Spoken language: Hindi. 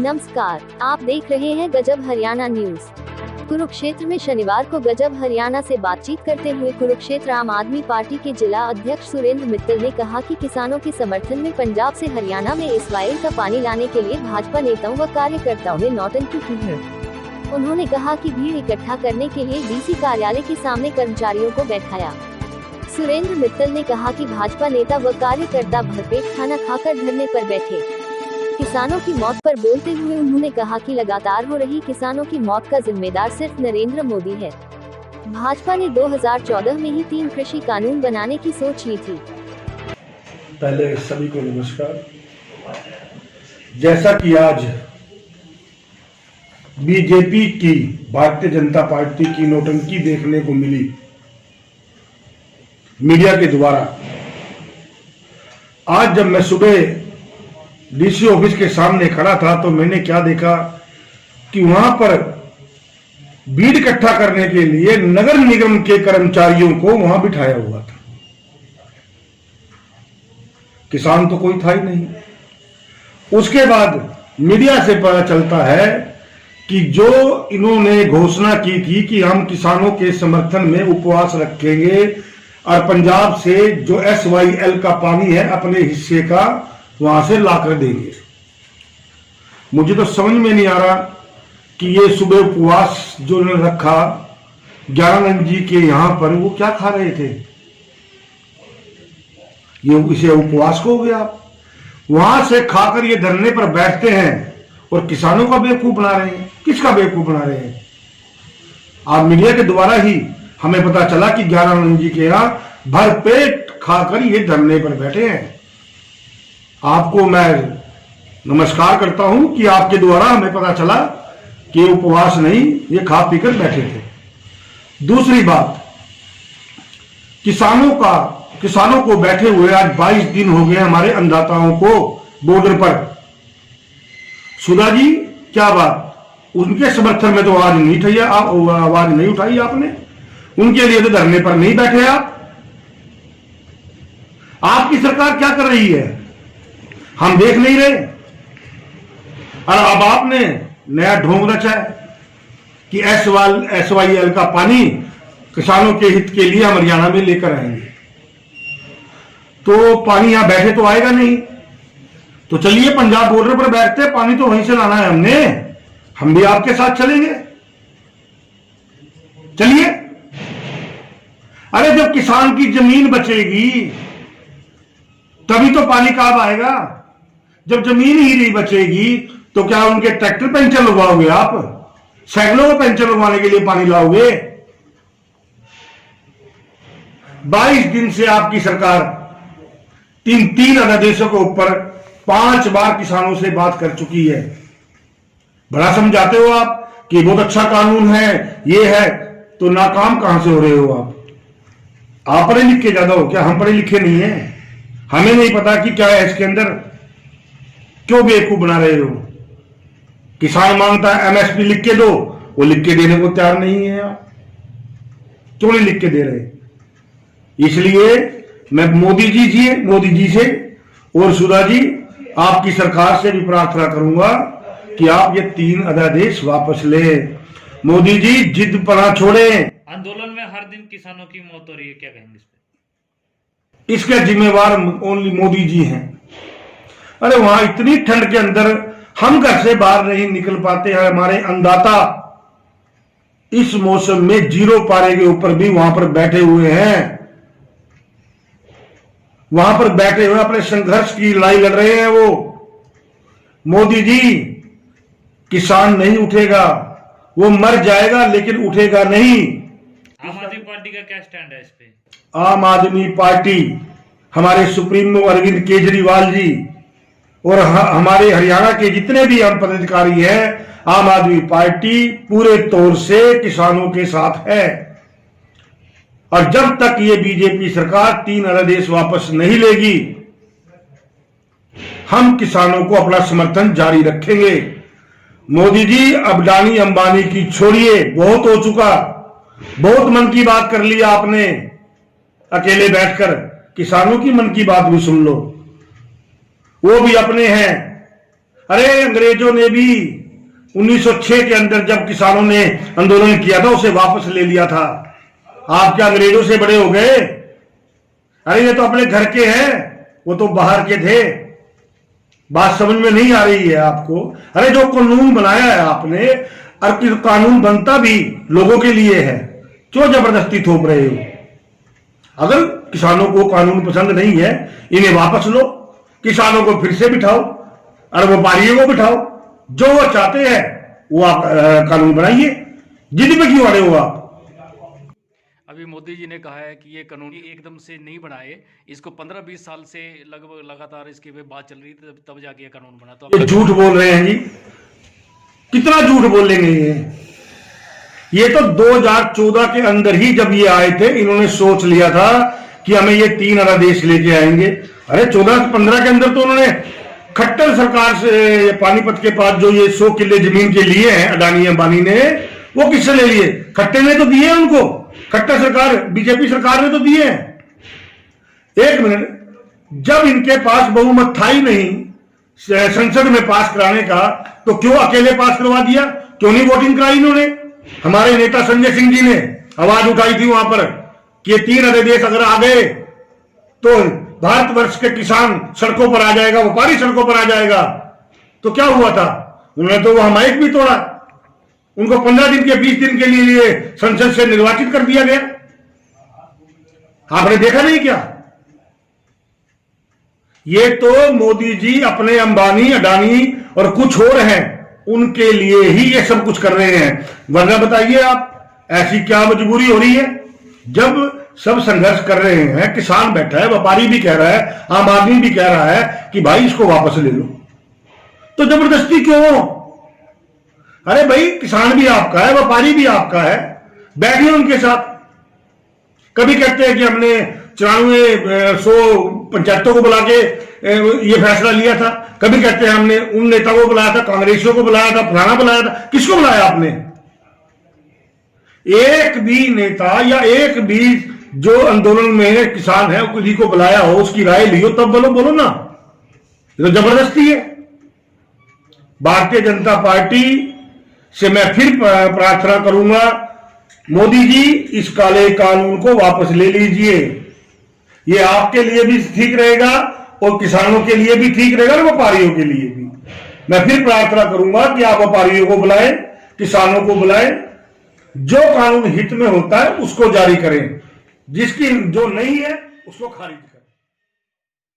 नमस्कार, आप देख रहे हैं गजब हरियाणा न्यूज। कुरुक्षेत्र में शनिवार को गजब हरियाणा से बातचीत करते हुए कुरुक्षेत्र आम आदमी पार्टी के जिला अध्यक्ष सुरेंद्र मित्तल ने कहा कि किसानों के समर्थन में पंजाब से हरियाणा में एसवाईएल का पानी लाने के लिए भाजपा नेताओं व कार्यकर्ताओं ने नौटंकी की है। उन्होंने कहा कि भीड़ इकट्ठा करने के लिए डीसी कार्यालय के सामने कर्मचारियों को बैठाया। सुरेंद्र मित्तल ने कहा कि भाजपा नेता व कार्यकर्ता भरपेट खाना खाकर धरने पर बैठे। किसानों की मौत पर बोलते हुए उन्होंने कहा कि लगातार हो रही किसानों की मौत का जिम्मेदार सिर्फ नरेंद्र मोदी है। भाजपा ने 2014 में ही 3 कृषि कानून बनाने की सोच ली थी। पहले सभी को नमस्कार। जैसा कि आज बीजेपी की, भारतीय जनता पार्टी की नौटंकी देखने को मिली मीडिया के द्वारा, आज जब मैं सुबह डीसी ऑफिस के सामने खड़ा था तो मैंने क्या देखा कि वहां पर भीड़ इकट्ठा करने के लिए नगर निगम के कर्मचारियों को वहां बिठाया हुआ था। किसान तो कोई था ही नहीं। उसके बाद मीडिया से पता चलता है कि जो इन्होंने घोषणा की थी कि हम किसानों के समर्थन में उपवास रखेंगे और पंजाब से जो एसवाईएल का पानी है अपने हिस्से का वहां से लाकर देंगे। मुझे तो समझ में नहीं आ रहा कि ये सुबह उपवास जो उन्होंने रखा ज्ञानानंद जी के यहां पर, वो क्या खा रहे थे? ये इसे उपवास को हो गया। वहां से खाकर ये धरने पर बैठते हैं और किसानों का बेवकूफ बना रहे हैं। किसका बेवकूफ बना रहे हैं? आप मीडिया के द्वारा ही हमें पता चला कि ज्ञानानंद जी के यहां भरपेट खाकर ये धरने पर बैठे हैं। आपको मैं नमस्कार करता हूं कि आपके द्वारा हमें पता चला कि उपवास नहीं, ये खा पीकर बैठे थे। दूसरी बात, किसानों को बैठे हुए आज 22 दिन हो गए हमारे अन्नदाताओं को बॉर्डर पर। सुधा जी, क्या बात, उनके समर्थन में तो आवाज नहीं उठाई आपने? उनके लिए तो धरने पर नहीं बैठे आप। आपकी सरकार क्या कर रही है हम देख नहीं रहे। और अब आपने नया ढोंग रचा है कि एसवाईएल का पानी किसानों के हित के लिए हम हरियाणा में लेकर आएंगे। तो पानी यहां बैठे तो आएगा नहीं। तो चलिए पंजाब बॉर्डर पर बैठते हैं, पानी तो वहीं से लाना है हमने। हम भी आपके साथ चलेंगे, चलिए। अरे जब किसान की जमीन बचेगी तभी तो पानी कहां आएगा। जब जमीन ही नहीं बचेगी तो क्या उनके ट्रैक्टर पंचर लगवाओगे आप? साइकिलों को पंचर लगवाने के लिए पानी लाओगे? 22 दिन से आपकी सरकार तीन अध्यादेशों के ऊपर 5 बार किसानों से बात कर चुकी है। बड़ा समझाते हो आप कि बहुत अच्छा कानून है, ये है, तो नाकाम कहां से हो रहे हो आप पढ़े लिखे ज्यादा हो क्या? हम पढ़े लिखे नहीं है, हमें नहीं पता कि क्या है इसके अंदर। क्यों बेवकूफ बना रहे हो? किसान मांगता है एमएसपी लिख के दो, वो लिख के देने को तैयार नहीं है। आप क्यों नहीं लिख के दे रहे? इसलिए मैं मोदी जी से और सुधा जी, आपकी सरकार से भी प्रार्थना करूंगा कि आप ये 3 अध्यादेश वापस लें। मोदी जी जिद पना छोड़े। आंदोलन में हर दिन किसानों की मौत हो रही है, क्या कहेंगे इस पे? इसके जिम्मेवार ओनली मोदी जी हैं। अरे वहां इतनी ठंड के अंदर हम घर से बाहर नहीं निकल पाते हैं। हमारे अन्नदाता इस मौसम में 0 पारे के ऊपर भी वहां पर बैठे हुए हैं। वहां पर बैठे हुए अपने संघर्ष की लड़ाई लड़ रहे हैं वो। मोदी जी, किसान नहीं उठेगा, वो मर जाएगा लेकिन उठेगा नहीं। आम आदमी पार्टी का क्या स्टैंड है इस पे? आम आदमी पार्टी, हमारे सुप्रीमो अरविंद केजरीवाल जी और हमारे हरियाणा के जितने भी हम पदाधिकारी हैं, आम आदमी पार्टी पूरे तौर से किसानों के साथ है। और जब तक ये बीजेपी सरकार 3 अध्यादेश वापस नहीं लेगी, हम किसानों को अपना समर्थन जारी रखेंगे। मोदी जी, अब अडानी अंबानी की छोड़िए, बहुत हो चुका। बहुत मन की बात कर ली आपने अकेले बैठकर। किसानों की मन की बात भी सुन लो, वो भी अपने हैं। अरे अंग्रेजों ने भी 1906 के अंदर जब किसानों ने आंदोलन किया था उसे वापस ले लिया था। आप क्या अंग्रेजों से बड़े हो गए? अरे ये तो अपने घर के हैं, वो तो बाहर के थे। बात समझ में नहीं आ रही है आपको? अरे जो कानून बनाया है आपने, और कानून बनता भी लोगों के लिए है, क्यों जबरदस्ती थोप रहे हो? अगर किसानों को कानून पसंद नहीं है, इन्हें वापस लो, किसानों को फिर से बिठाओ और व्यापारियों को बिठाओ। जो वो चाहते हैं वो आप कानून बनाइए, जिद पे क्यों अड़े हो आप? अभी मोदी जी ने कहा है कि ये कानून एकदम से नहीं बनाए, इसको 15-20 साल से लगभग लगातार इसकी बात चल रही थी, तब जाके ये कानून बना। तो ये झूठ बोल रहे हैं जी, कितना झूठ बोलेंगे ये तो 2014 के अंदर ही जब ये आए थे, इन्होंने सोच लिया था कि हमें ये 3 अध्यादेश लेके आएंगे। अरे 14-15 के अंदर तो उन्होंने खट्टर सरकार से पानीपत के पास जो ये 100 किले जमीन के लिए हैं अडानी अंबानी ने, वो किससे ले लिए? खट्टे ने तो दिए उनको, खट्टर सरकार बीजेपी सरकार ने तो दिए हैं। एक मिनट, जब इनके पास बहुमत था ही नहीं संसद में पास कराने का, तो क्यों अकेले पास करवा दिया? क्यों नहीं वोटिंग कराई इन्होंने? हमारे नेता संजय सिंह जी ने आवाज उठाई थी वहां पर कि ये 3 अध्यादेश अगर आ गए तो भारतवर्ष के किसान सड़कों पर आ जाएगा, व्यापारी सड़कों पर आ जाएगा। तो क्या हुआ था? उन्होंने तो वहां माइक भी तोड़ा, उनको 15 दिन के 20 दिन के लिए संसद से निर्वाचित कर दिया गया। आपने देखा नहीं क्या? ये तो मोदी जी अपने अंबानी अडानी और कुछ और हैं उनके लिए ही ये सब कुछ कर रहे हैं। वरना बताइए आप, ऐसी क्या मजबूरी हो रही है? जब सब संघर्ष कर रहे हैं, किसान बैठा है, व्यापारी भी कह रहा है, आम आदमी भी कह रहा है कि भाई इसको वापस ले लो, तो जबरदस्ती क्यों? अरे भाई, किसान भी आपका है, व्यापारी भी आपका है, बैठिए उनके साथ। कभी कहते हैं कि हमने 94-100 पंचायतों को बुला के ये फैसला लिया था, कभी कहते हैं हमने उन नेताओं को बुलाया था, कांग्रेसियों को बुलाया था, फलाना बुलाया था। किसको बुलाया आपने? एक भी नेता या एक भी जो आंदोलन में किसान है किसी को बुलाया हो, उसकी राय लियो, तब बोलो ना। ये तो जबरदस्ती है। भारतीय जनता पार्टी से मैं फिर प्रार्थना करूंगा, मोदी जी इस काले कानून को वापस ले लीजिए। ये आपके लिए भी ठीक रहेगा और किसानों के लिए भी ठीक रहेगा और व्यापारियों के लिए भी। मैं फिर प्रार्थना करूंगा कि आप व्यापारियों को बुलाएं, किसानों को बुलाएं, जो कानून हित में होता है उसको जारी करें, जिसकी जो नहीं है उसको खारिज करें।